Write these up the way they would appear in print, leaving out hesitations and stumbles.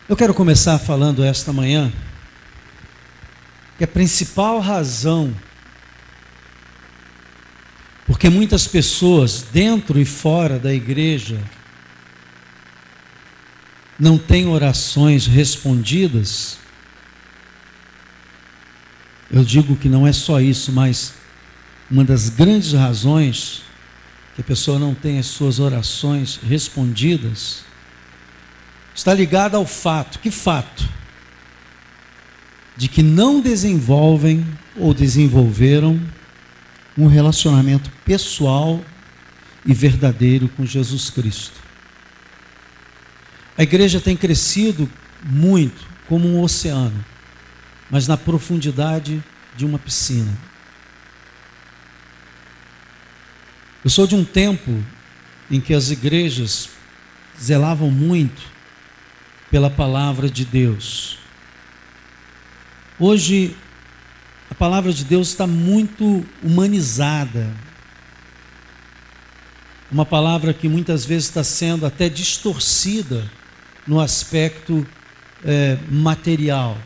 Eu quero começar falando esta manhã que a principal razão porque muitas pessoas dentro e fora da igreja não têm orações respondidas, eu digo que não é só isso, mas uma das grandes razões que a pessoa não tem as suas orações respondidas está ligada ao fato, que fato? De que não desenvolvem ou desenvolveram um relacionamento pessoal e verdadeiro com Jesus Cristo. A igreja tem crescido muito como um oceano, mas na profundidade de uma piscina. Eu sou de um tempo em que as igrejas zelavam muito pela palavra de Deus. Hoje, a palavra de Deus está muito humanizada. Uma palavra que muitas vezes está sendo até distorcida no aspecto material.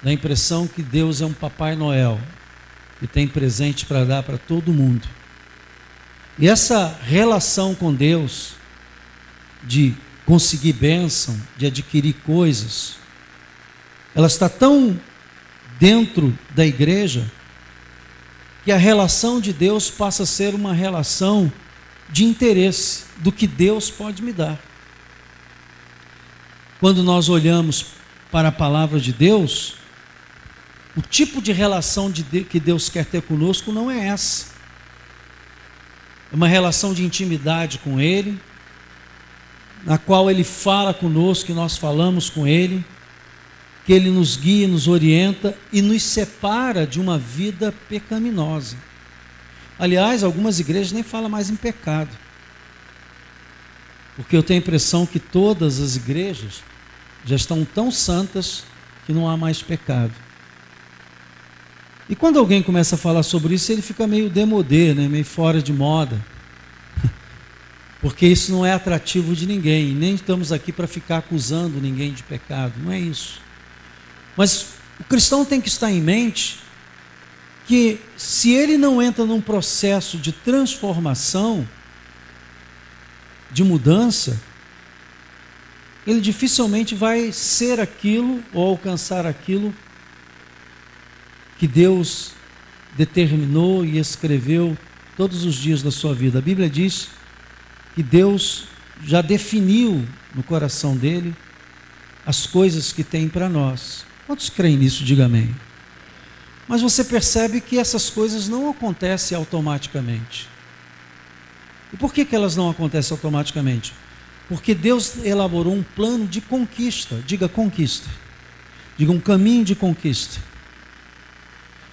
Dá a impressão que Deus é um Papai Noel, que tem presente para dar para todo mundo. E essa relação com Deus, de conseguir bênção, de adquirir coisas, ela está tão dentro da igreja que a relação de Deus passa a ser uma relação de interesse do que Deus pode me dar. Quando nós olhamos para a palavra de Deus, o tipo de relação que Deus quer ter conosco não é essa. É uma relação de intimidade com Ele, na qual Ele fala conosco e nós falamos com Ele, que Ele nos guia, nos orienta e nos separa de uma vida pecaminosa. Aliás, algumas igrejas nem falam mais em pecado, porque eu tenho a impressão que todas as igrejas já estão tão santas que não há mais pecado. E quando alguém começa a falar sobre isso, ele fica meio demodê, né? Meio fora de moda, porque isso não é atrativo de ninguém, e nem estamos aqui para ficar acusando ninguém de pecado, não é isso. Mas o cristão tem que estar em mente que se ele não entra num processo de transformação, de mudança, ele dificilmente vai ser aquilo ou alcançar aquilo que Deus determinou e escreveu todos os dias da sua vida. A Bíblia diz que Deus já definiu no coração dele as coisas que tem para nós. Quantos creem nisso? Diga amém. Mas você percebe que essas coisas não acontecem automaticamente. E por que elas não acontecem automaticamente? Porque Deus elaborou um plano de conquista. Diga conquista. Diga um caminho de conquista.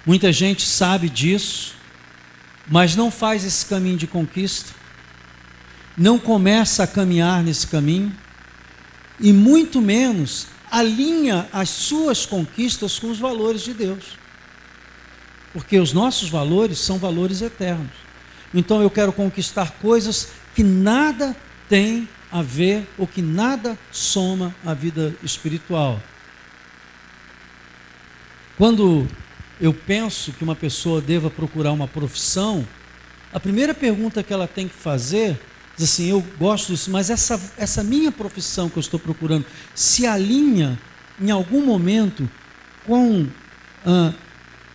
Muita gente sabe disso, mas não faz esse caminho de conquista, não começa a caminhar nesse caminho, e muito menos alinha as suas conquistas com os valores de Deus. Porque os nossos valores são valores eternos. Então eu quero conquistar coisas que nada tem a ver, ou que nada soma à vida espiritual. Quando eu penso que uma pessoa deva procurar uma profissão, a primeira pergunta que ela tem que fazer, diz assim, eu gosto disso, mas essa minha profissão que eu estou procurando, se alinha em algum momento com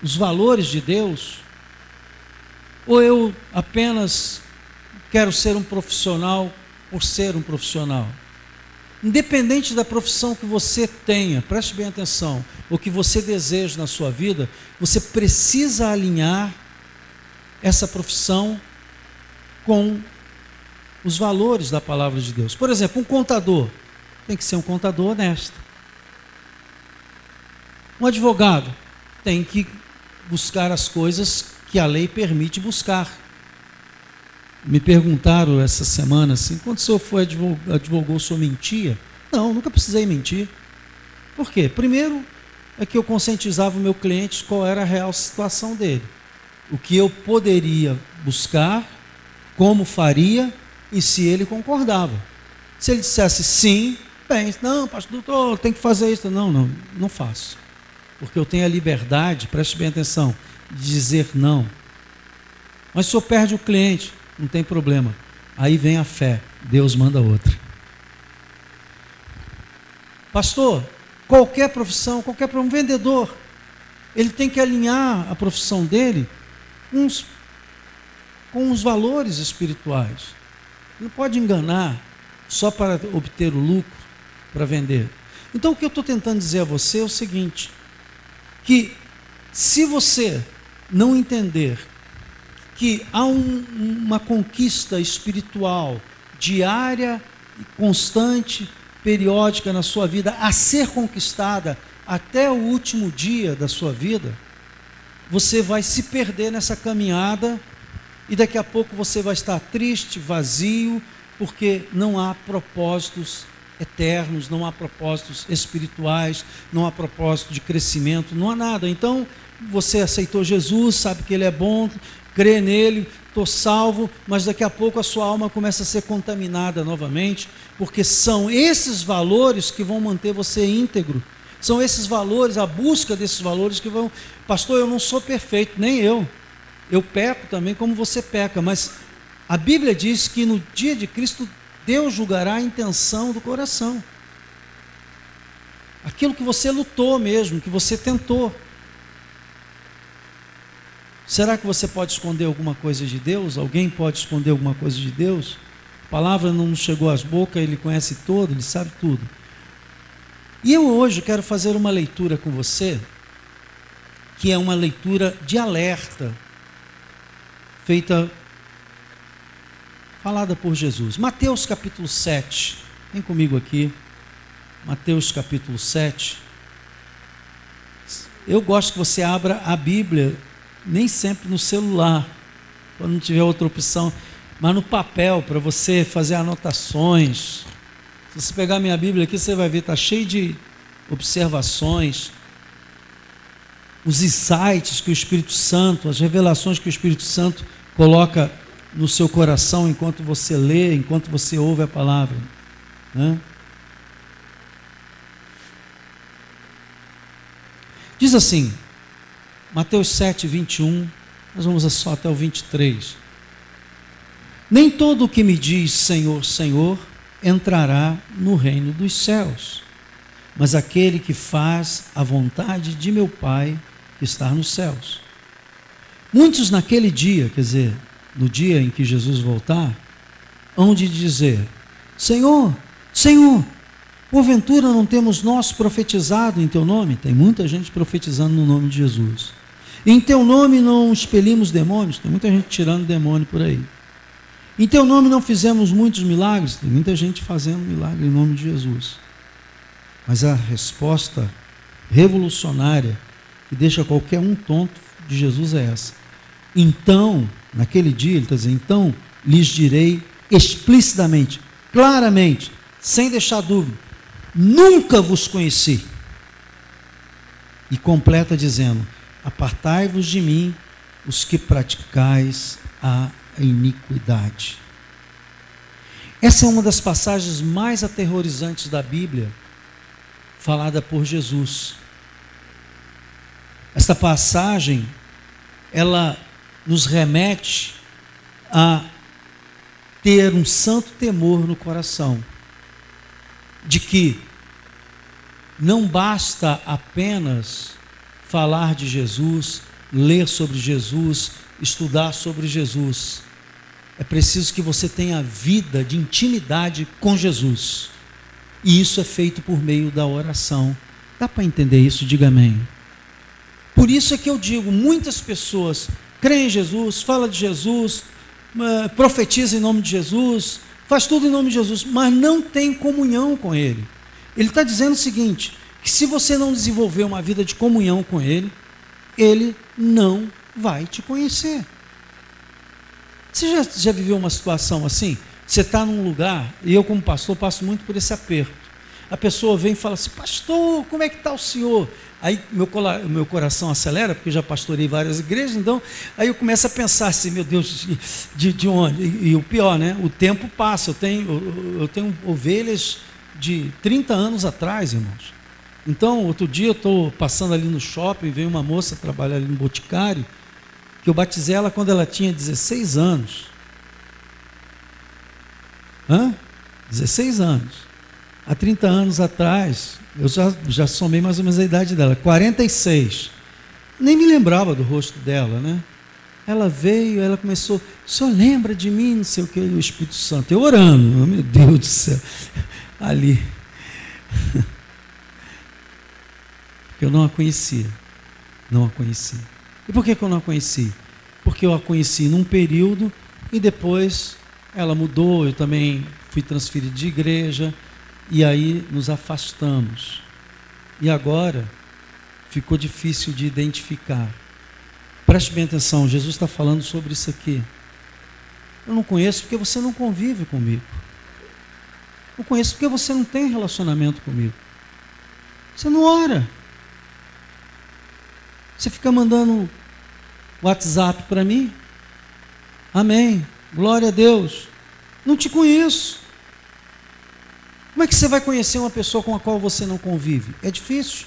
os valores de Deus? Ou eu apenas quero ser um profissional por ser um profissional? Independente da profissão que você tenha, preste bem atenção, o que você deseja na sua vida, você precisa alinhar essa profissão com os valores da palavra de Deus. Por exemplo, um contador tem que ser um contador honesto. Um advogado tem que buscar as coisas que a lei permite buscar. Me perguntaram essa semana assim, quando o senhor advogou, o senhor mentia? Não, nunca precisei mentir. Por quê? Primeiro, é que eu conscientizava o meu cliente qual era a real situação dele. O que eu poderia buscar, como faria e se ele concordava. Se ele dissesse sim, Bem, não, pastor, doutor, tem que fazer isso. Não faço. Porque eu tenho a liberdade, preste bem atenção, de dizer não. Mas se o senhor perde o cliente, não tem problema. Aí vem a fé, Deus manda outra. Pastor, qualquer profissão, um vendedor, ele tem que alinhar a profissão dele com os valores espirituais. Não pode enganar só para obter o lucro, para vender. Então o que eu estou tentando dizer a você é o seguinte, que se você não entender que há uma conquista espiritual diária, constante, periódica na sua vida, a ser conquistada até o último dia da sua vida, você vai se perder nessa caminhada e daqui a pouco você vai estar triste, vazio, porque não há propósitos eternos, não há propósitos espirituais, não há propósito de crescimento, não há nada. Então, você aceitou Jesus, sabe que Ele é bom, crê nele, estou salvo, mas daqui a pouco a sua alma começa a ser contaminada novamente, porque são esses valores que vão manter você íntegro, são esses valores, a busca desses valores que vão... Pastor, eu não sou perfeito, nem eu peco também como você peca, mas a Bíblia diz que no dia de Cristo, Deus julgará a intenção do coração, aquilo que você lutou mesmo, que você tentou. Será que você pode esconder alguma coisa de Deus? Alguém pode esconder alguma coisa de Deus? A palavra não chegou às bocas, Ele conhece tudo, Ele sabe tudo. E eu hoje quero fazer uma leitura com você, que é uma leitura de alerta, falada por Jesus. Mateus capítulo 7, vem comigo aqui, Mateus capítulo 7. Eu gosto que você abra a Bíblia, nem sempre no celular, quando não tiver outra opção, mas no papel, para você fazer anotações. Se você pegar minha Bíblia aqui, você vai ver, está cheio de observações, os insights que o Espírito Santo, as revelações que o Espírito Santo coloca no seu coração enquanto você lê, enquanto você ouve a palavra, né? Diz assim, Mateus 7, 21, nós vamos só até o 23. Nem todo o que me diz Senhor, Senhor, entrará no reino dos céus, mas aquele que faz a vontade de meu Pai que está nos céus. Muitos naquele dia, quer dizer, no dia em que Jesus voltar, hão de dizer, Senhor, Senhor, porventura não temos nós profetizado em teu nome? Tem muita gente profetizando no nome de Jesus. Em teu nome não expelimos demônios? Tem muita gente tirando demônio por aí. Em teu nome não fizemos muitos milagres? Tem muita gente fazendo milagre em nome de Jesus. Mas a resposta revolucionária, que deixa qualquer um tonto de Jesus é essa. Então, naquele dia, ele está dizendo, então lhes direi explicitamente, claramente, sem deixar dúvida, nunca vos conheci. E completa dizendo, apartai-vos de mim, os que praticais a iniquidade. Essa é uma das passagens mais aterrorizantes da Bíblia, falada por Jesus. Esta passagem, ela nos remete a ter um santo temor no coração, de que não basta apenas falar de Jesus, ler sobre Jesus, estudar sobre Jesus. É preciso que você tenha vida de intimidade com Jesus. E isso é feito por meio da oração. Dá para entender isso? Diga amém. Por isso é que eu digo, muitas pessoas creem em Jesus, falam de Jesus, profetiza em nome de Jesus, faz tudo em nome de Jesus, mas não tem comunhão com Ele. Ele está dizendo o seguinte, que se você não desenvolver uma vida de comunhão com Ele, Ele não vai te conhecer. Você já viveu uma situação assim? Você está num lugar, e eu como pastor passo muito por esse aperto. A pessoa vem e fala assim, pastor, como é que está o senhor? Aí meu coração acelera, porque eu já pastorei várias igrejas, então, aí eu começo a pensar assim, meu Deus, de onde? E o pior, né? O tempo passa, eu tenho ovelhas de 30 anos atrás, irmãos. Então, outro dia eu estou passando ali no shopping, veio uma moça trabalhar ali no Boticário, que eu batizei ela quando ela tinha 16 anos. 16 anos. Há 30 anos atrás, eu já somei mais ou menos a idade dela, 46. Nem me lembrava do rosto dela, né? Ela veio, ela começou, o senhor lembra de mim, não sei o que, o Espírito Santo. Eu orando, oh, meu Deus do céu, ali. Eu não a conhecia, não a conhecia. E por que eu não a conheci? Porque eu a conheci num período e depois ela mudou, eu também fui transferido de igreja e aí nos afastamos. E agora ficou difícil de identificar. Preste bem atenção, Jesus está falando sobre isso aqui. Eu não conheço porque você não convive comigo. Não conheço porque você não tem relacionamento comigo. Você não ora. Você fica mandando WhatsApp para mim? Amém. Glória a Deus. Não te conheço. Como é que você vai conhecer uma pessoa com a qual você não convive? É difícil.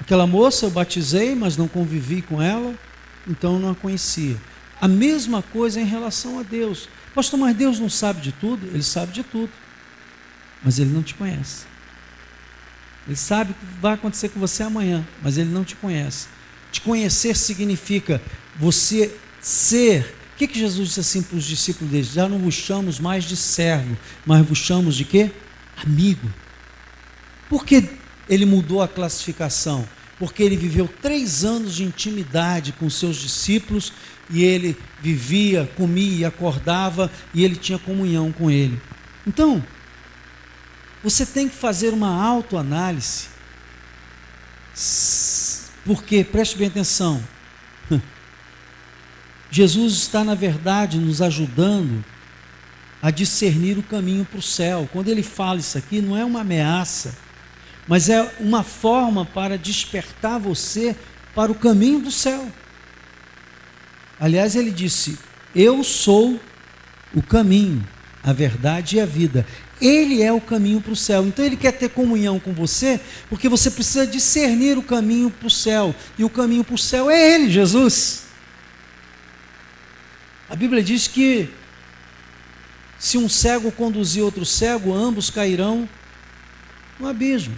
Aquela moça eu batizei, mas não convivi com ela, então eu não a conhecia. A mesma coisa em relação a Deus. Pastor, mas Deus não sabe de tudo? Ele sabe de tudo. Mas Ele não te conhece. Ele sabe o que vai acontecer com você amanhã, mas Ele não te conhece. Te conhecer significa você ser. O que Jesus disse assim para os discípulos dele? Já não vos chamamos mais de servo, mas vos chamamos de quê? Amigo. Por que ele mudou a classificação? Porque ele viveu 3 anos de intimidade com seus discípulos e ele vivia, comia, acordava e ele tinha comunhão com ele. Então, você tem que fazer uma autoanálise. Porque, preste bem atenção, Jesus está, na verdade, nos ajudando a discernir o caminho para o céu. Quando ele fala isso aqui, não é uma ameaça, mas é uma forma para despertar você para o caminho do céu. Aliás, ele disse, eu sou o caminho, a verdade e a vida. Ele é o caminho para o céu. Então ele quer ter comunhão com você, porque você precisa discernir o caminho para o céu. E o caminho para o céu é Ele, Jesus. A Bíblia diz que se um cego conduzir outro cego, ambos cairão no abismo.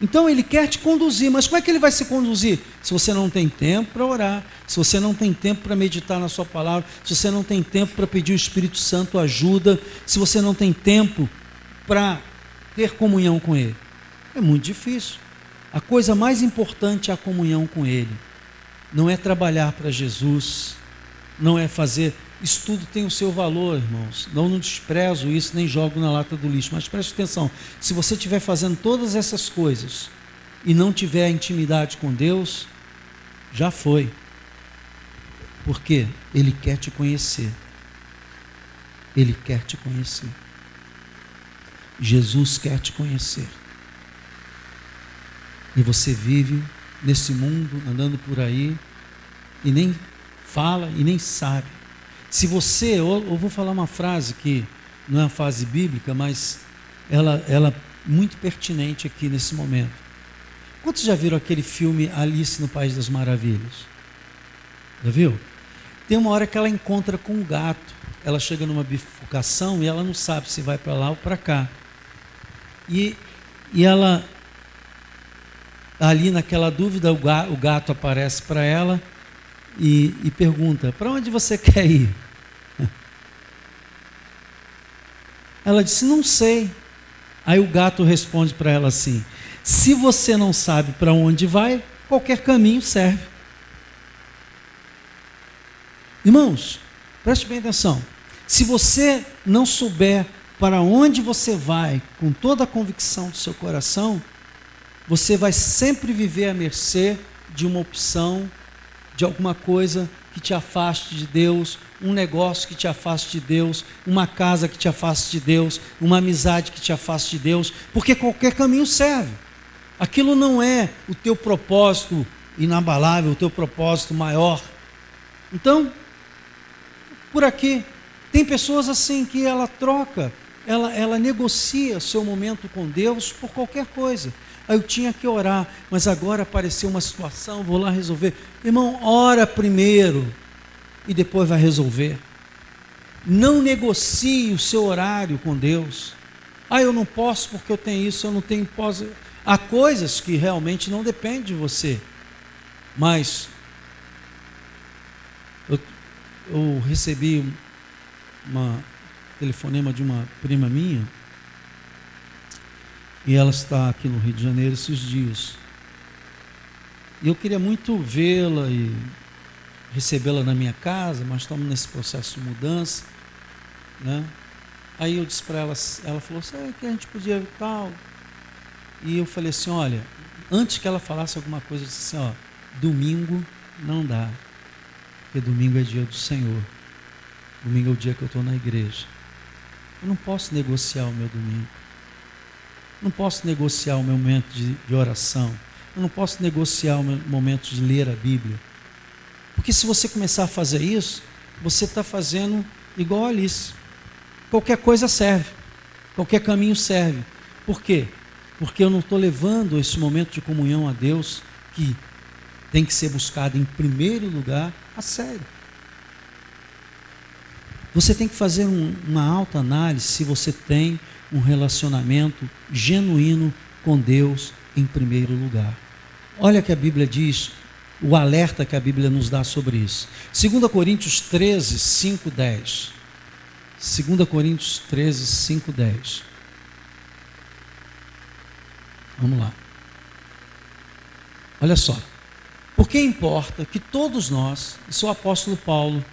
Então ele quer te conduzir, mas como é que ele vai se conduzir? Se você não tem tempo para orar, se você não tem tempo para meditar na sua palavra, se você não tem tempo para pedir o Espírito Santo ajuda, se você não tem tempo para ter comunhão com Ele. É muito difícil. A coisa mais importante é a comunhão com Ele. Não é trabalhar para Jesus, não é fazer... Isso tudo tem o seu valor, irmãos. Não desprezo isso, nem jogo na lata do lixo. Mas preste atenção, se você estiver fazendo todas essas coisas e não tiver intimidade com Deus, já foi. Porque Ele quer te conhecer. Ele quer te conhecer. Jesus quer te conhecer. E você vive nesse mundo, andando por aí, e nem fala e nem sabe. Se você, eu vou falar uma frase que não é uma frase bíblica, mas ela é muito pertinente aqui nesse momento. Quantos já viram aquele filme Alice no País das Maravilhas? Já viu? Tem uma hora que ela encontra com um gato. Ela chega numa bifurcação e ela não sabe se vai para lá ou para cá. E ela, ali naquela dúvida, o gato aparece para ela e pergunta, para onde você quer ir? Ela disse, não sei. Aí o gato responde para ela assim, se você não sabe para onde vai, qualquer caminho serve. Irmãos, preste bem atenção. Se você não souber para onde você vai, com toda a convicção do seu coração, você vai sempre viver à mercê de uma opção, de alguma coisa que te afaste de Deus, um negócio que te afaste de Deus, uma casa que te afaste de Deus, uma amizade que te afaste de Deus, porque qualquer caminho serve. Aquilo não é o teu propósito inabalável, o teu propósito maior. Então, por aqui, tem pessoas assim que ela troca ela negocia seu momento com Deus por qualquer coisa. Aí eu tinha que orar, mas agora apareceu uma situação, vou lá resolver. Irmão, ora primeiro e depois vai resolver. Não negocie o seu horário com Deus. Eu não posso porque eu tenho isso, eu não tenho posso. Há coisas que realmente não dependem de você. Mas eu recebi uma telefonema de uma prima minha, e ela está aqui no Rio de Janeiro esses dias. E eu queria muito vê-la e recebê-la na minha casa, mas estamos nesse processo de mudança, né? Aí eu disse para ela, ela falou, sabe que a gente podia tal? E eu falei assim, olha, antes que ela falasse alguma coisa, eu disse assim, domingo não dá, porque domingo é dia do Senhor. Domingo é o dia que eu estou na igreja. Eu não posso negociar o meu domingo. Não posso negociar o meu momento de oração. Eu não posso negociar o meu momento de ler a Bíblia. Porque se você começar a fazer isso, você está fazendo igual a Alice. Qualquer coisa serve. Qualquer caminho serve. Por quê? Porque eu não estou levando esse momento de comunhão a Deus, que tem que ser buscado em primeiro lugar, a sério. Você tem que fazer uma alta análise se você tem um relacionamento genuíno com Deus em primeiro lugar. Olha que a Bíblia diz, o alerta que a Bíblia nos dá sobre isso. 2 Coríntios 13, 5, 10. 2 Coríntios 13, 5, 10. Vamos lá. Olha só. Porque importa que todos nós, isso é o apóstolo Paulo,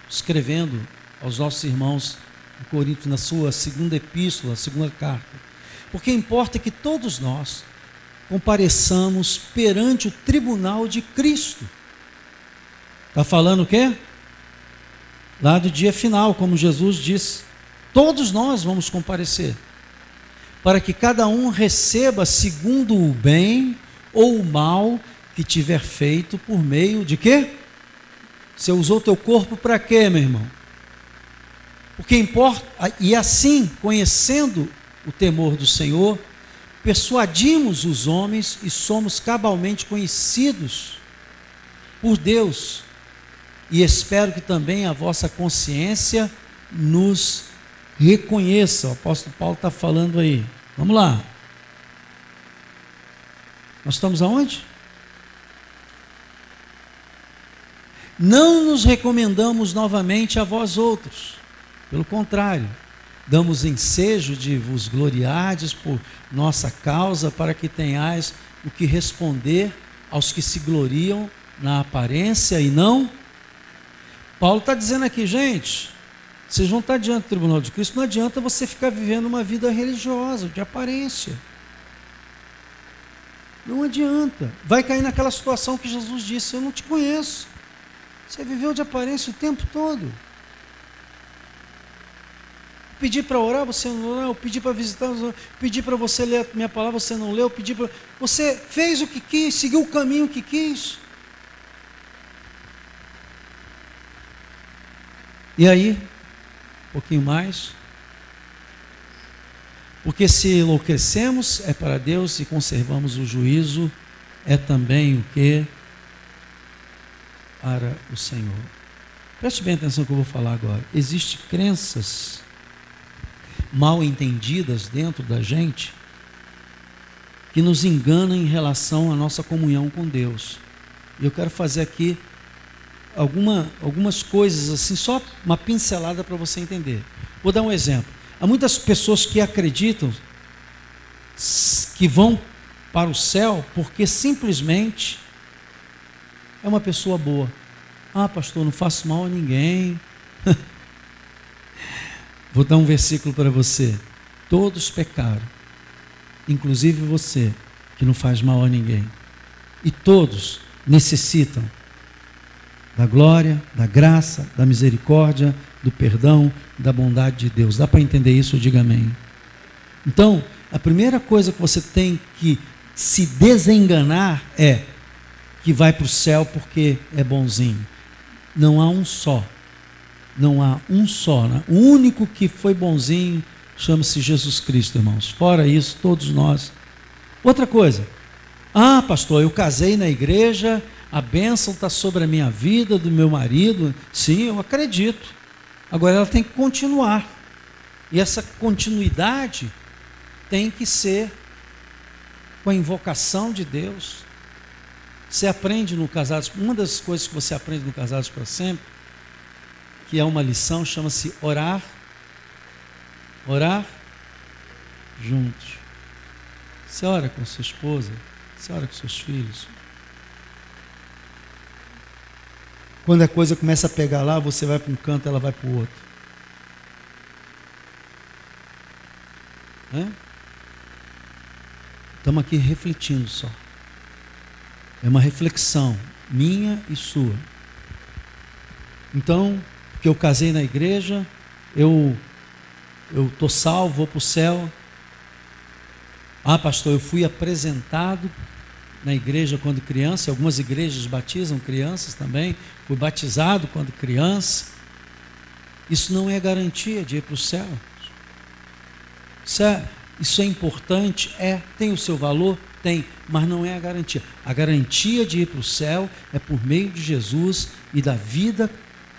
escrevendo aos nossos irmãos em Corinto, na sua segunda epístola, segunda carta, porque importa que todos nós compareçamos perante o tribunal de Cristo. Está falando o quê? Lá do dia final, como Jesus disse, todos nós vamos comparecer, para que cada um receba segundo o bem ou o mal que tiver feito por meio de quê? Você usou teu corpo para quê, meu irmão? Porque importa, e assim, conhecendo o temor do Senhor, persuadimos os homens e somos cabalmente conhecidos por Deus. E espero que também a vossa consciência nos reconheça. O apóstolo Paulo está falando aí. Vamos lá. Nós estamos aonde? Não nos recomendamos novamente a vós outros. Pelo contrário, damos ensejo de vos gloriardes por nossa causa, para que tenhais o que responder aos que se gloriam na aparência e não. Paulo está dizendo aqui, gente, vocês vão estar diante do tribunal de Cristo, não adianta você ficar vivendo uma vida religiosa, de aparência. Não adianta. Vai cair naquela situação que Jesus disse, eu não te conheço. Você viveu de aparência o tempo todo. Pedi para orar, você não orou. Pedi para visitar, pedi para você ler a minha palavra, você não leu. Pedi para... Você fez o que quis, seguiu o caminho que quis. E aí, um pouquinho mais. Porque se enlouquecemos é para Deus e conservamos o juízo, é também o que? Para o Senhor. Preste bem atenção no que eu vou falar agora. Existem crenças mal entendidas dentro da gente que nos enganam em relação à nossa comunhão com Deus. E eu quero fazer aqui algumas coisas assim, só uma pincelada para você entender. Vou dar um exemplo. Há muitas pessoas que acreditam que vão para o céu porque simplesmente é uma pessoa boa. Pastor, não faço mal a ninguém. Vou dar um versículo para você. Todos pecaram, inclusive você, que não faz mal a ninguém. E todos necessitam da glória, da graça, da misericórdia, do perdão, da bondade de Deus. Dá para entender isso? Diga amém. Então, a primeira coisa que você tem que se desenganar é que vai para o céu porque é bonzinho. Não há um só. Não há um só. Né? O único que foi bonzinho, chama-se Jesus Cristo, irmãos. Fora isso, todos nós. Outra coisa. Ah, pastor, eu casei na igreja, a bênção está sobre a minha vida, do meu marido. Sim, eu acredito. Agora ela tem que continuar. E essa continuidade tem que ser com a invocação de Deus. Você aprende no Casados, uma das coisas que você aprende no Casados para Sempre, que é uma lição, chama-se orar juntos. Você ora com a sua esposa, você ora com seus filhos. Quando a coisa começa a pegar lá, você vai para um canto, ela vai para o outro. Estamos aqui refletindo só. É uma reflexão minha e sua. Então, porque eu casei na igreja, eu estou salvo, vou para o céu. Ah, pastor, eu fui apresentado na igreja quando criança. Algumas igrejas batizam crianças também. Fui batizado quando criança. Isso não é garantia de ir para o céu. Isso é importante? Tem o seu valor? Tem, mas não é a garantia. A garantia de ir para o céu é por meio de Jesus e da vida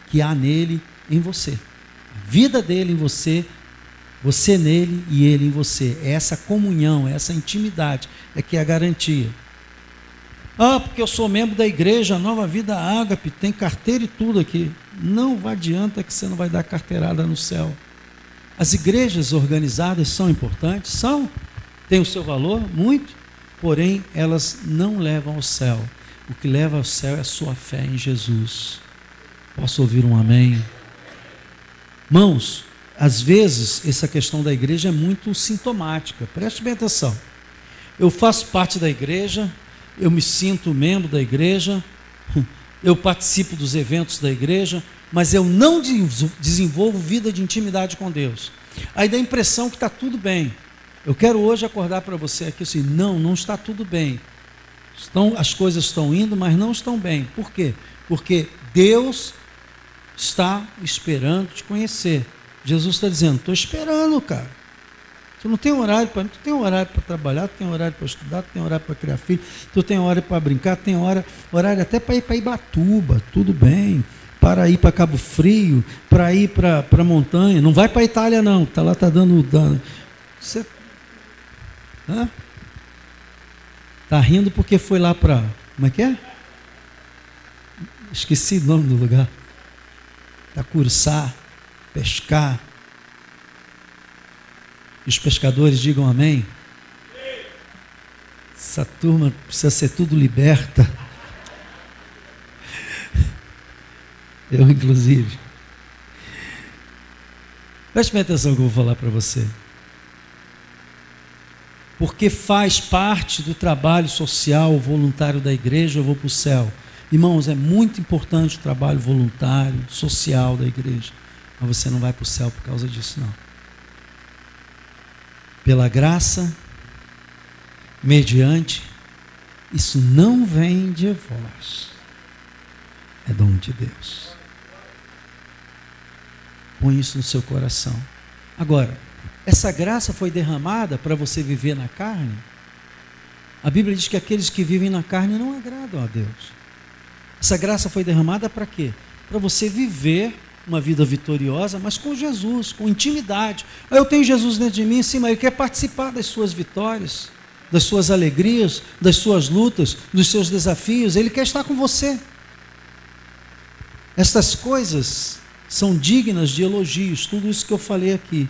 que há nele em você. A vida dele em você, você nele e ele em você. É essa comunhão, é essa intimidade, é que é a garantia. Ah, porque eu sou membro da igreja Nova Vida Ágape, tem carteira e tudo aqui. Não adianta que você não vai dar carteirada no céu. As igrejas organizadas são importantes? São. Tem o seu valor? Muito. Porém, elas não levam ao céu. O que leva ao céu é a sua fé em Jesus. Posso ouvir um amém? Irmãos, às vezes, essa questão da igreja é muito sintomática. Preste bem atenção. Eu faço parte da igreja, eu me sinto membro da igreja, eu participo dos eventos da igreja, mas eu não desenvolvo vida de intimidade com Deus. Aí dá a impressão que está tudo bem. Eu quero hoje acordar para você aqui assim, não está tudo bem. As coisas estão indo, mas não estão bem. Por quê? Porque Deus está esperando te conhecer. Jesus está dizendo, estou esperando, cara. Tu não tem horário para mim, tu tem horário para trabalhar, tu tem horário para estudar, tu tem horário para criar filho, tu tem horário para brincar, tu tem horário até para ir para Ibatuba, tudo bem. Para ir para Cabo Frio, para ir para a montanha. Não vai para a Itália, não. Tá lá, está dando dano. Você está rindo porque foi lá para... Como é que é? Esqueci o nome do lugar. Para cursar, pescar. Os pescadores digam amém. Essa turma precisa ser tudo liberta. Eu, inclusive. Preste bem atenção no que eu vou falar para você. Porque faz parte do trabalho social voluntário da igreja, eu vou para o céu. Irmãos, é muito importante o trabalho voluntário, social da igreja. Mas você não vai para o céu por causa disso, não. Pela graça, mediante, isso não vem de vós. É dom de Deus. Põe isso no seu coração. Agora, essa graça foi derramada para você viver na carne? A Bíblia diz que aqueles que vivem na carne não agradam a Deus. Essa graça foi derramada para quê? Para você viver uma vida vitoriosa, mas com Jesus, com intimidade. Eu tenho Jesus dentro de mim, sim, mas Ele quer participar das suas vitórias, das suas alegrias, das suas lutas, dos seus desafios. Ele quer estar com você. Estas coisas são dignas de elogios, tudo isso que eu falei aqui,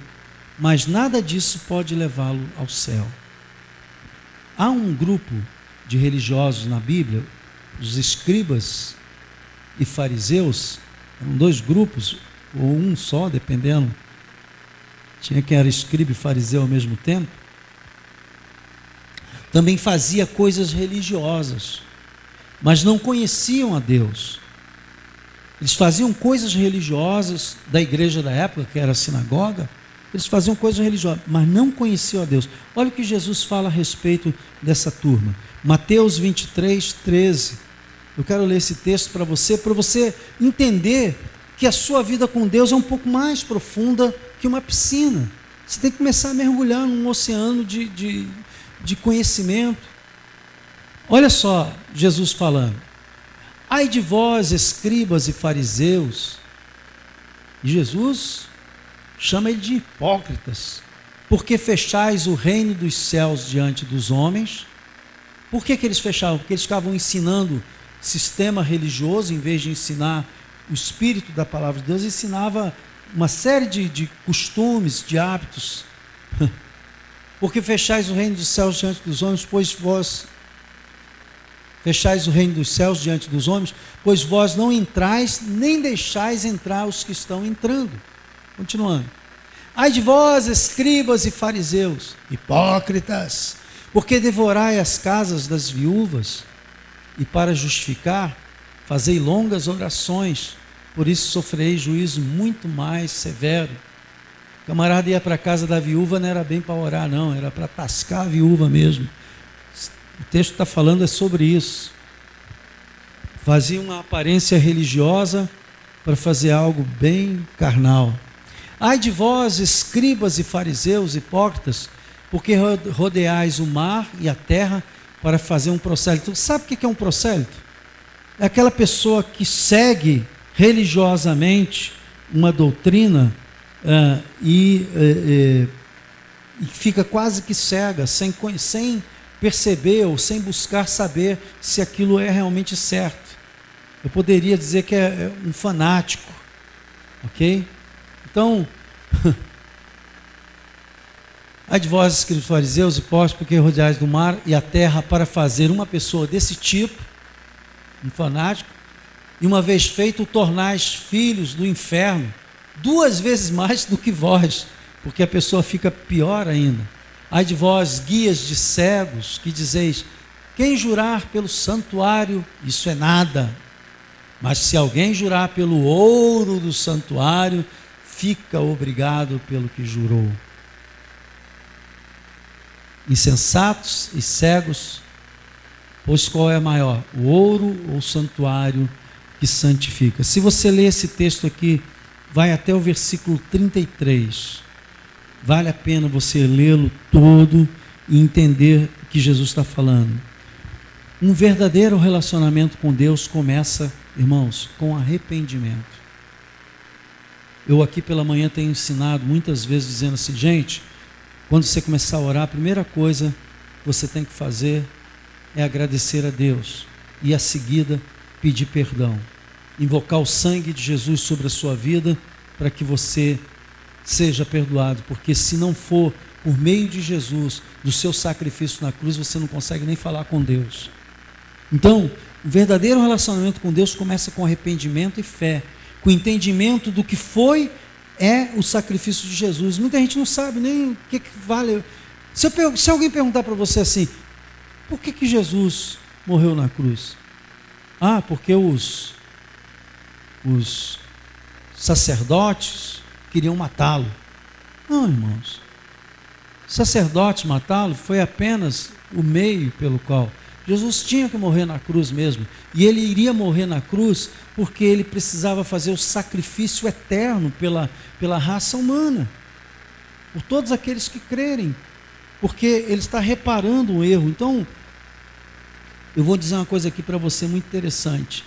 mas nada disso pode levá-lo ao céu. Há um grupo de religiosos na Bíblia, os escribas e fariseus, eram dois grupos, ou um só, dependendo, tinha quem era escriba e fariseu ao mesmo tempo, também fazia coisas religiosas, mas não conheciam a Deus. Eles faziam coisas religiosas da igreja da época, que era a sinagoga, eles faziam coisas religiosas, mas não conheciam a Deus. Olha o que Jesus fala a respeito dessa turma. Mateus 23, 13. Eu quero ler esse texto para você entender que a sua vida com Deus é um pouco mais profunda que uma piscina. Você tem que começar a mergulhar num oceano de conhecimento. Olha só, Jesus falando: ai de vós, escribas e fariseus. E Jesus chama ele de hipócritas, porque fechais o reino dos céus diante dos homens. Por que eles fechavam? Porque eles ficavam ensinando sistema religioso, em vez de ensinar o espírito da palavra de Deus, ensinava uma série de costumes, de hábitos. Porque fechais o reino dos céus diante dos homens, pois vós fechais o reino dos céus diante dos homens, pois vós não entrais, nem deixais entrar os que estão entrando. Continuando. Ai de vós, escribas e fariseus, hipócritas, porque devorai as casas das viúvas, e para justificar, fazei longas orações, por isso sofrereis juízo muito mais severo. O camarada ia para a casa da viúva, não era bem para orar não, era para tascar a viúva mesmo. O texto está falando sobre isso. Fazia uma aparência religiosa para fazer algo bem carnal. Ai de vós, escribas e fariseus, hipócritas, porque rodeais o mar e a terra para fazer um prosélito. Sabe o que é um prosélito? É aquela pessoa que segue religiosamente uma doutrina e fica quase que cega, sem perceber ou sem buscar saber se aquilo é realmente certo. Eu poderia dizer que é um fanático, ok? Então, ai de vós, escribas e fariseus, hipócritas, porque rodeais do mar e a terra para fazer uma pessoa desse tipo, um fanático, e uma vez feito, tornais filhos do inferno, 2 vezes mais do que vós, porque a pessoa fica pior ainda. Ai de vós, guias de cegos, que dizeis: quem jurar pelo santuário, isso é nada, mas se alguém jurar pelo ouro do santuário, fica obrigado pelo que jurou. Insensatos e cegos, pois qual é maior, o ouro ou o santuário que santifica? Se você ler esse texto aqui, vai até o versículo 33, vale a pena você lê-lo todo e entender o que Jesus está falando. Um verdadeiro relacionamento com Deus começa, irmãos, com arrependimento. Eu aqui pela manhã tenho ensinado muitas vezes dizendo assim: gente, quando você começar a orar, a primeira coisa que você tem que fazer é agradecer a Deus e a seguida pedir perdão, invocar o sangue de Jesus sobre a sua vida para que você seja perdoado, porque se não for por meio de Jesus, do seu sacrifício na cruz, você não consegue nem falar com Deus. Então, o verdadeiro relacionamento com Deus começa com arrependimento e fé, com o entendimento do que é o sacrifício de Jesus. Muita gente não sabe nem o que vale. Se alguém perguntar para você assim: por que Jesus morreu na cruz? Ah, porque os sacerdotes queriam matá-lo. Não, irmãos. Sacerdotes matá-lo foi apenas o meio pelo qual Jesus tinha que morrer na cruz mesmo. E ele iria morrer na cruz porque ele precisava fazer o sacrifício eterno pela raça humana, por todos aqueles que crerem, porque ele está reparando o erro. Então, eu vou dizer uma coisa aqui para você muito interessante.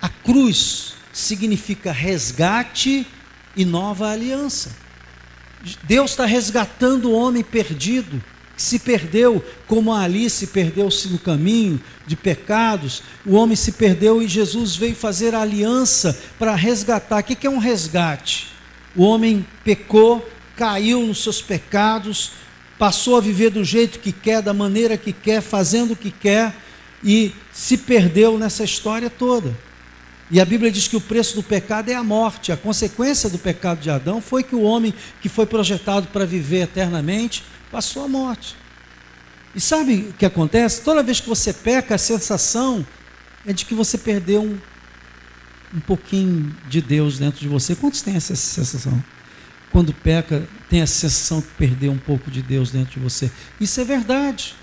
A cruz significa resgate e nova aliança. Deus está resgatando o homem perdido, que se perdeu, como a Alice perdeu-se no caminho de pecados. O homem se perdeu e Jesus veio fazer a aliança para resgatar. O que é um resgate? O homem pecou, caiu nos seus pecados, passou a viver do jeito que quer, da maneira que quer, fazendo o que quer, e se perdeu nessa história toda. E a Bíblia diz que o preço do pecado é a morte. A consequência do pecado de Adão foi que o homem que foi projetado para viver eternamente passou a morte. E sabe o que acontece? Toda vez que você peca, a sensação é de que você perdeu um pouquinho de Deus dentro de você. Quantos têm essa sensação? Quando peca, tem a sensação de perder um pouco de Deus dentro de você. Isso é verdade.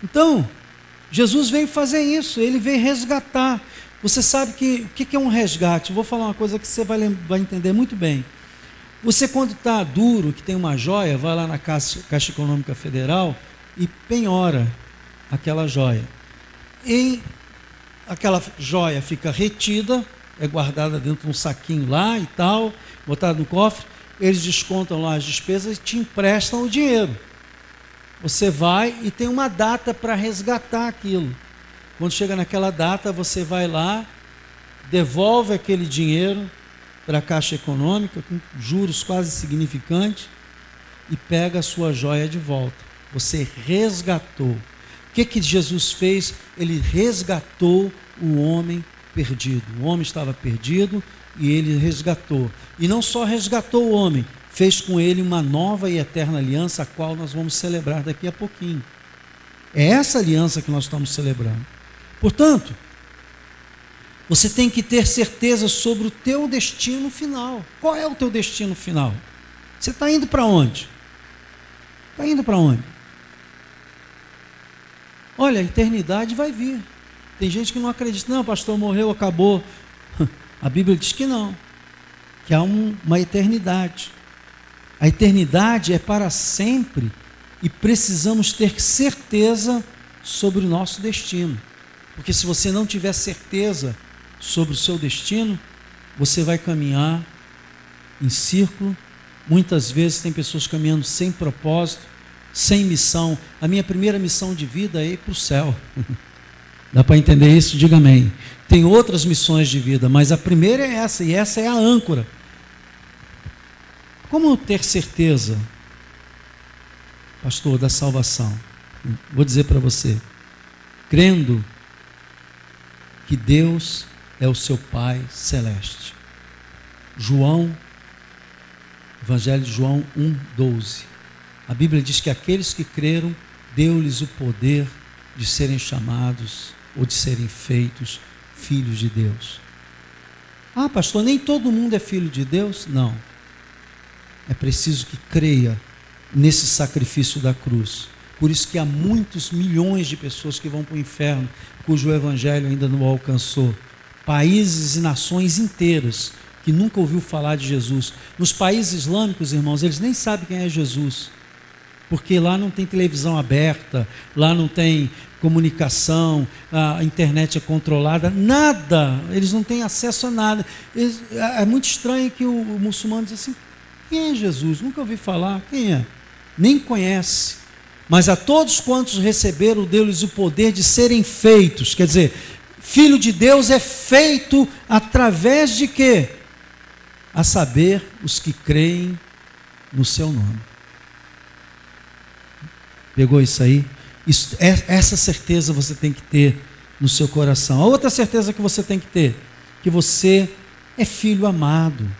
Então, Jesus veio fazer isso, ele veio resgatar. Você sabe o que é um resgate? Vou falar uma coisa que você vai entender muito bem. Você, quando está duro, que tem uma joia, vai lá na Caixa Econômica Federal e penhora aquela joia. E aquela joia fica retida, é guardada dentro de um saquinho lá e tal, botada no cofre, eles descontam lá as despesas e te emprestam o dinheiro. Você vai e tem uma data para resgatar aquilo. Quando chega naquela data, você vai lá, devolve aquele dinheiro para a Caixa Econômica, com juros quase significantes, e pega a sua joia de volta. Você resgatou. O que Jesus fez? Ele resgatou o homem perdido. O homem estava perdido e ele resgatou. E não só resgatou o homem, fez com ele uma nova e eterna aliança, a qual nós vamos celebrar daqui a pouquinho. É essa aliança que nós estamos celebrando. Portanto, você tem que ter certeza sobre o teu destino final. Qual é o teu destino final? Você está indo para onde? Está indo para onde? Olha, a eternidade vai vir. Tem gente que não acredita. Não, pastor, morreu, acabou. A Bíblia diz que não. Que há uma eternidade. A eternidade é para sempre e precisamos ter certeza sobre o nosso destino. Porque se você não tiver certeza sobre o seu destino, você vai caminhar em círculo. Muitas vezes tem pessoas caminhando sem propósito, sem missão. A minha primeira missão de vida é ir para o céu. Dá para entender isso? Diga amém. Tem outras missões de vida, mas a primeira é essa, e essa é a âncora. Como ter certeza, pastor, da salvação? Vou dizer para você, crendo que Deus é o seu Pai celeste. Evangelho de João 1,12. A Bíblia diz que aqueles que creram, deu-lhes o poder de serem chamados ou de serem feitos filhos de Deus. Ah, pastor, nem todo mundo é filho de Deus? Não. É preciso que creia nesse sacrifício da cruz. Por isso que há muitos milhões de pessoas que vão para o inferno, cujo evangelho ainda não alcançou. Países e nações inteiras que nunca ouviu falar de Jesus. Nos países islâmicos, irmãos, eles nem sabem quem é Jesus. Porque lá não tem televisão aberta, lá não tem comunicação, a internet é controlada, nada, eles não têm acesso a nada. É muito estranho que o muçulmano diz assim, quem é Jesus? Nunca ouvi falar, quem é? Nem conhece. Mas a todos quantos receberam, deu-lhes o poder de serem feitos. Quer dizer, filho de Deus é feito através de quê? A saber, os que creem no seu nome. Pegou isso aí? Essa certeza você tem que ter no seu coração. A outra certeza que você tem que ter, que você é filho amado.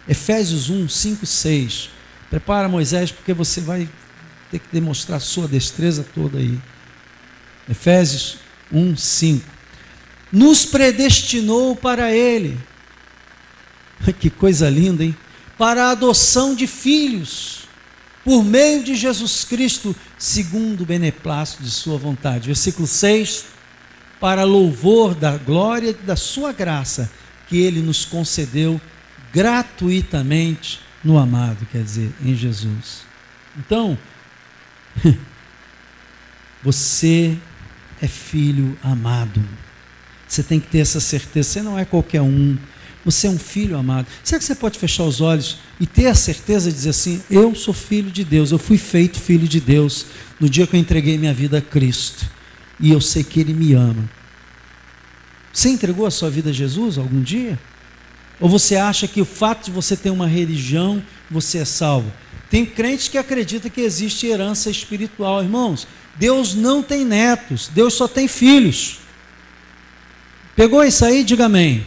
Efésios 1, 5, 6. Prepara, Moisés, porque você vai ter que demonstrar a sua destreza toda aí. Efésios 1, 5. Nos predestinou para Ele. Que coisa linda, hein? Para a adoção de filhos, por meio de Jesus Cristo, segundo o beneplácito de sua vontade. Versículo 6. Para louvor da glória da sua graça, que Ele nos concedeu gratuitamente no amado, quer dizer, em Jesus. Então, você é filho amado. Você tem que ter essa certeza. Você não é qualquer um. Você é um filho amado. Será que você pode fechar os olhos e ter a certeza de dizer assim, eu sou filho de Deus, eu fui feito filho de Deus no dia que eu entreguei minha vida a Cristo. E eu sei que Ele me ama. Você entregou a sua vida a Jesus algum dia? Ou você acha que o fato de você ter uma religião, você é salvo? Tem crentes que acreditam que existe herança espiritual. Irmãos, Deus não tem netos, Deus só tem filhos. Pegou isso aí? Diga amém.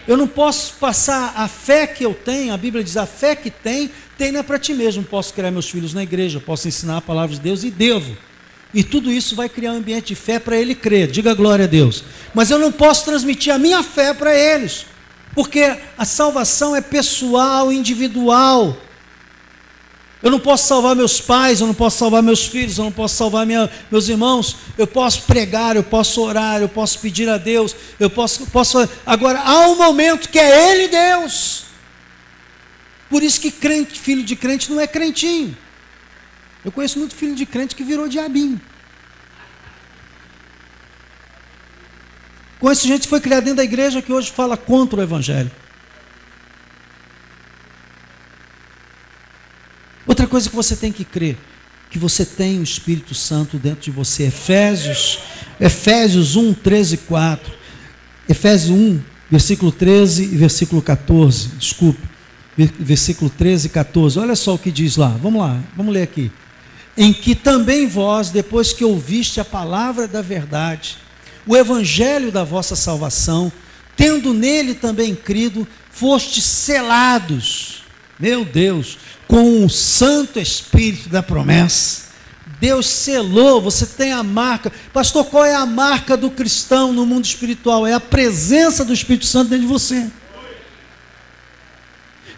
Eu não posso passar a fé que eu tenho, a Bíblia diz, a fé que tem não é para ti mesmo. Posso criar meus filhos na igreja, posso ensinar a palavra de Deus e devo. E tudo isso vai criar um ambiente de fé para ele crer, diga glória a Deus. Mas eu não posso transmitir a minha fé para eles, porque a salvação é pessoal, individual. Eu não posso salvar meus pais, eu não posso salvar meus filhos, eu não posso salvar meus irmãos. Eu posso pregar, eu posso orar, eu posso pedir a Deus, eu posso. Agora, há um momento que é Ele Deus. Por isso que crente, filho de crente não é crentinho. Eu conheço muito filho de crente que virou diabinho. Conheço gente que foi criada dentro da igreja que hoje fala contra o evangelho. Outra coisa que você tem que crer, que você tem o Espírito Santo dentro de você. Efésios 1, 13 e 4. Efésios 1, versículo 13 e versículo 14. Desculpe. Versículo 13 e 14. Olha só o que diz lá. Vamos ler aqui. Em que também vós, depois que ouviste a palavra da verdade, o evangelho da vossa salvação, tendo nele também crido, fostes selados, meu Deus, com o Santo Espírito da promessa. Deus selou, você tem a marca. Pastor, qual é a marca do cristão no mundo espiritual? É a presença do Espírito Santo dentro de você.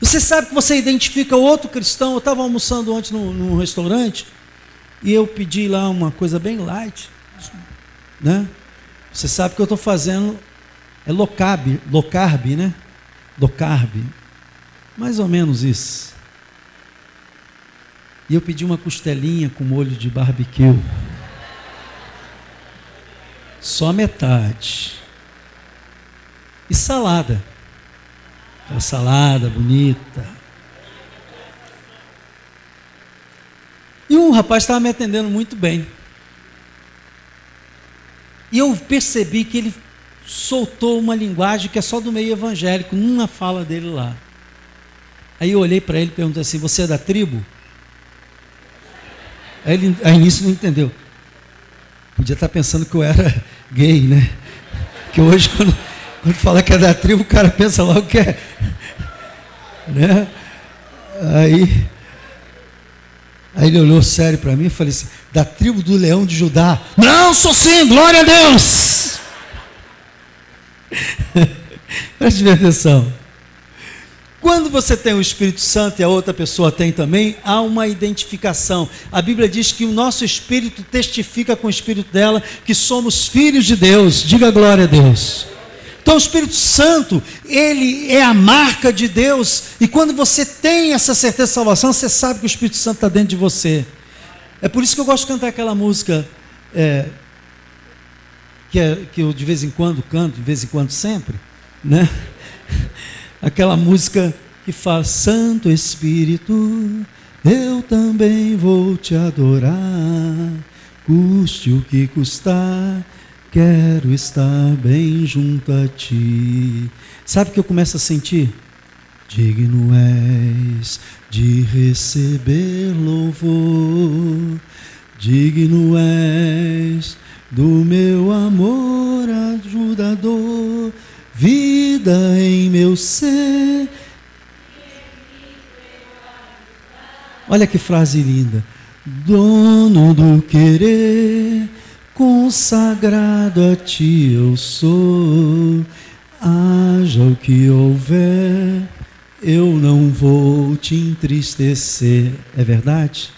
Você sabe que você identifica outro cristão. Eu estava almoçando ontem num restaurante e eu pedi lá uma coisa bem light, né? Você sabe que eu estou fazendo low carb, né? Low carb, mais ou menos isso. E eu pedi uma costelinha com molho de barbecue. Só metade. E salada. Aquela salada bonita. E um rapaz estava me atendendo muito bem. E eu percebi que ele soltou uma linguagem que é só do meio evangélico, numa fala dele lá. Aí eu olhei para ele e perguntei assim: você é da tribo? Aí nisso não entendeu. Podia estar pensando que eu era gay, né? Que hoje, quando fala que é da tribo, o cara pensa logo que é. Né? Aí ele olhou sério para mim e falei assim: da tribo do leão de Judá? Não, sou sim, glória a Deus! Preste atenção. Quando você tem o Espírito Santo e a outra pessoa tem também, há uma identificação. A Bíblia diz que o nosso espírito testifica com o espírito dela que somos filhos de Deus. Diga glória a Deus. Então o Espírito Santo, ele é a marca de Deus. E quando você tem essa certeza de salvação, você sabe que o Espírito Santo está dentro de você. É por isso que eu gosto de cantar aquela música que eu de vez em quando canto, de vez em quando sempre, né? Aquela música que fala: Santo Espírito, eu também vou te adorar, custe o que custar, quero estar bem junto a ti. Sabe o que eu começo a sentir? Digno és de receber louvor, digno és do meu amor ajudador, vida em meu ser. Olha que frase linda. Dono do querer, consagrado a ti eu sou. Haja o que houver, eu não vou te entristecer. É verdade?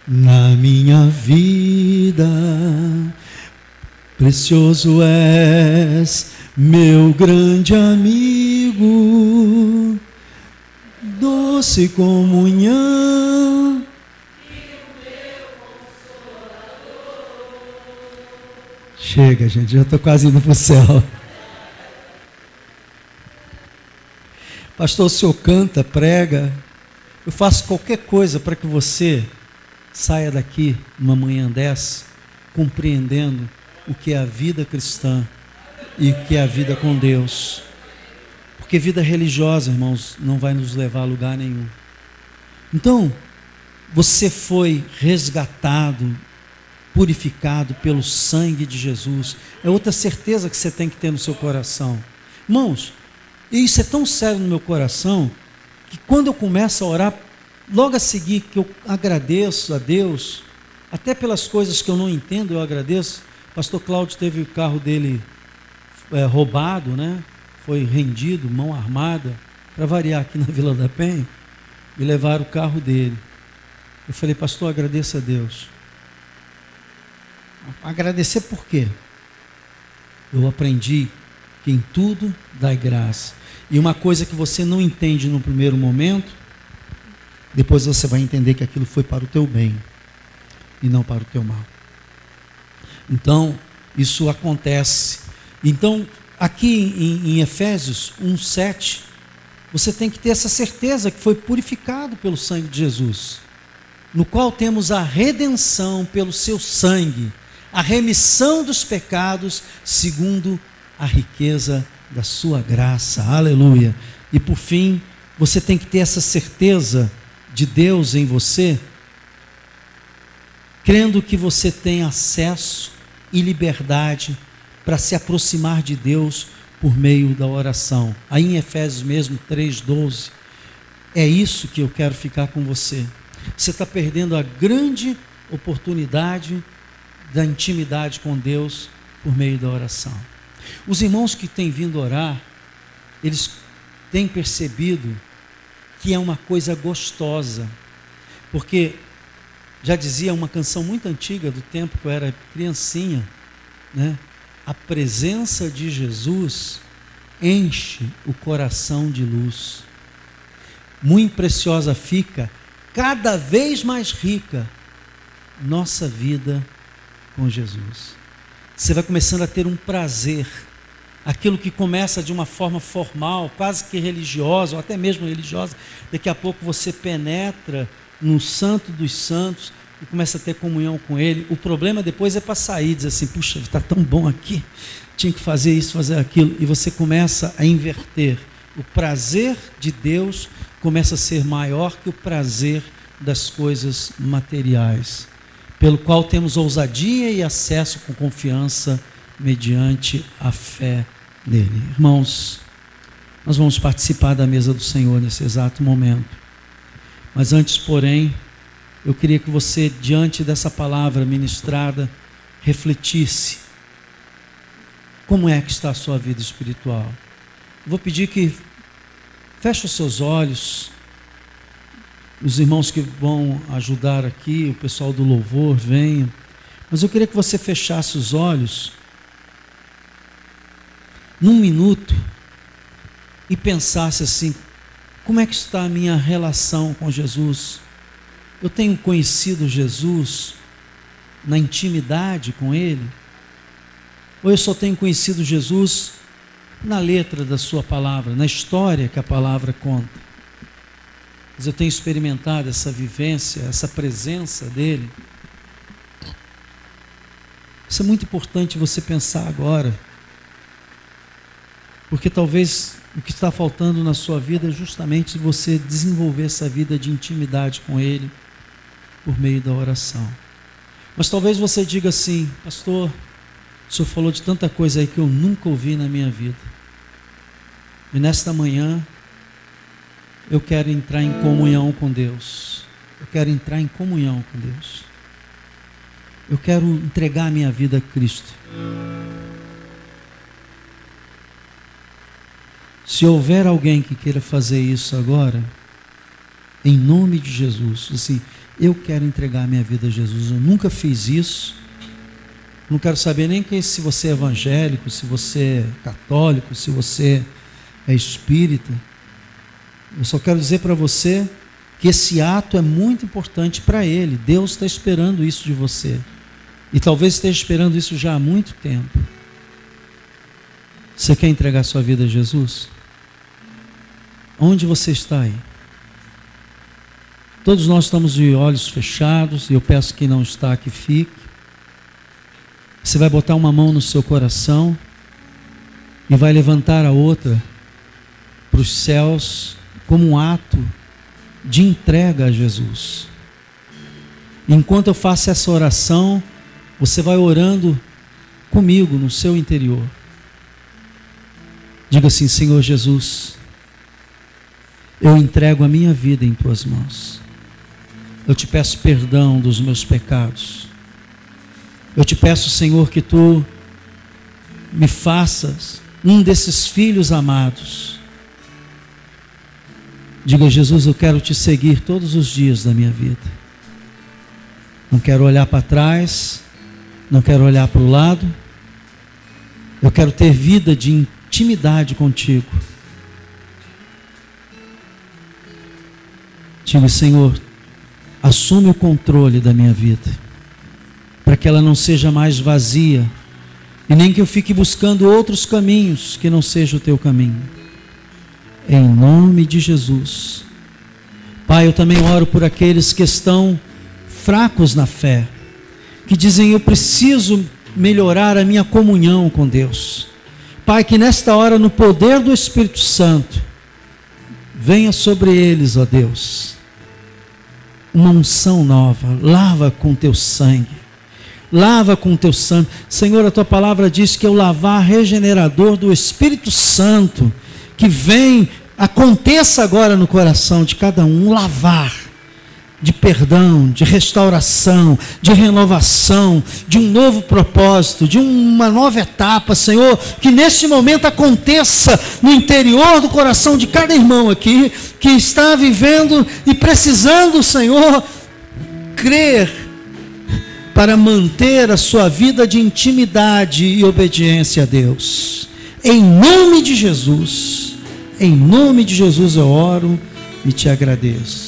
Na minha vida, precioso és, meu grande amigo, doce comunhão. Chega, gente, já estou quase indo para o céu. Pastor, o senhor canta, prega, eu faço qualquer coisa para que você saia daqui, numa manhã dessa, compreendendo o que é a vida cristã e o que é a vida com Deus. Porque vida religiosa, irmãos, não vai nos levar a lugar nenhum. Então, você foi resgatado, purificado pelo sangue de Jesus. É outra certeza que você tem que ter no seu coração. Irmãos, isso é tão sério no meu coração, que quando eu começo a orar, logo a seguir que eu agradeço a Deus, até pelas coisas que eu não entendo, eu agradeço. Pastor Cláudio teve o carro dele roubado, né? Foi rendido, mão armada, para variar aqui na Vila da Penha, e levaram o carro dele. Eu falei: pastor, agradeça a Deus. Agradecer por quê? Eu aprendi que em tudo dai graça. E uma coisa que você não entende no primeiro momento, depois você vai entender que aquilo foi para o teu bem e não para o teu mal. Então, isso acontece. Então, aqui em Efésios 1:7, você tem que ter essa certeza que foi purificado pelo sangue de Jesus, no qual temos a redenção pelo seu sangue, a remissão dos pecados, segundo a riqueza da sua graça. Aleluia. E por fim, você tem que ter essa certeza de Deus em você, crendo que você tem acesso e liberdade para se aproximar de Deus por meio da oração. Aí em Efésios mesmo 3:12, é isso que eu quero ficar com você. Você está perdendo a grande oportunidade da intimidade com Deus por meio da oração. Os irmãos que têm vindo orar, eles têm percebido que é uma coisa gostosa, porque já dizia uma canção muito antiga, do tempo que eu era criancinha, né? A presença de Jesus enche o coração de luz. Muito preciosa fica, cada vez mais rica, nossa vida com Jesus. Você vai começando a ter um prazer. Aquilo que começa de uma forma formal, quase que religiosa, ou até mesmo religiosa, daqui a pouco você penetra no santo dos santos e começa a ter comunhão com Ele. O problema depois é para sair, dizer assim, puxa, está tão bom aqui, tinha que fazer isso, fazer aquilo, e você começa a inverter. O prazer de Deus começa a ser maior que o prazer das coisas materiais, pelo qual temos ousadia e acesso com confiança mediante a fé nele. Irmãos, nós vamos participar da mesa do Senhor nesse exato momento. Mas antes, porém, eu queria que você, diante dessa palavra ministrada, refletisse como é que está a sua vida espiritual. Vou pedir que feche os seus olhos. Os irmãos que vão ajudar aqui, o pessoal do louvor, venham. Mas eu queria que você fechasse os olhos num minuto e pensasse assim: como é que está a minha relação com Jesus? Eu tenho conhecido Jesus na intimidade com Ele? Ou eu só tenho conhecido Jesus na letra da sua palavra, na história que a palavra conta? Mas eu tenho experimentado essa vivência, essa presença dEle. Isso é muito importante você pensar agora, porque talvez o que está faltando na sua vida é justamente você desenvolver essa vida de intimidade com Ele por meio da oração. Mas talvez você diga assim: pastor, o senhor falou de tanta coisa aí que eu nunca ouvi na minha vida, e nesta manhã eu quero entrar em comunhão com Deus. Eu quero entrar em comunhão com Deus. Eu quero entregar a minha vida a Cristo. Se houver alguém que queira fazer isso agora, em nome de Jesus, assim, eu quero entregar a minha vida a Jesus. Eu nunca fiz isso. Não quero saber nem se você é evangélico, se você é católico, se você é espírita. Eu só quero dizer para você que esse ato é muito importante para Ele. Deus está esperando isso de você. E talvez esteja esperando isso já há muito tempo. Você quer entregar sua vida a Jesus? Onde você está aí? Todos nós estamos de olhos fechados, e eu peço que não está, que fique. Você vai botar uma mão no seu coração e vai levantar a outra para os céus, como um ato de entrega a Jesus. Enquanto eu faço essa oração, você vai orando comigo no seu interior. Diga assim: Senhor Jesus, eu entrego a minha vida em tuas mãos. Eu te peço perdão dos meus pecados. Eu te peço, Senhor, que tu me faças um desses filhos amados. Diga: Jesus, eu quero te seguir todos os dias da minha vida. Não quero olhar para trás, não quero olhar para o lado. Eu quero ter vida de intimidade contigo. Diga: Senhor, assume o controle da minha vida, para que ela não seja mais vazia, e nem que eu fique buscando outros caminhos que não seja o teu caminho. Em nome de Jesus. Pai, eu também oro por aqueles que estão fracos na fé, que dizem: eu preciso melhorar a minha comunhão com Deus. Pai, que nesta hora, no poder do Espírito Santo, venha sobre eles, ó Deus, uma unção nova. Lava com teu sangue, lava com teu sangue. Senhor, a tua palavra diz que é o lavar regenerador do Espírito Santo que vem, aconteça agora no coração de cada um, lavar de perdão, de restauração, de renovação, de um novo propósito, de uma nova etapa. Senhor, que neste momento aconteça no interior do coração de cada irmão aqui, que está vivendo e precisando, Senhor, crer para manter a sua vida de intimidade e obediência a Deus. Em nome de Jesus eu oro e te agradeço.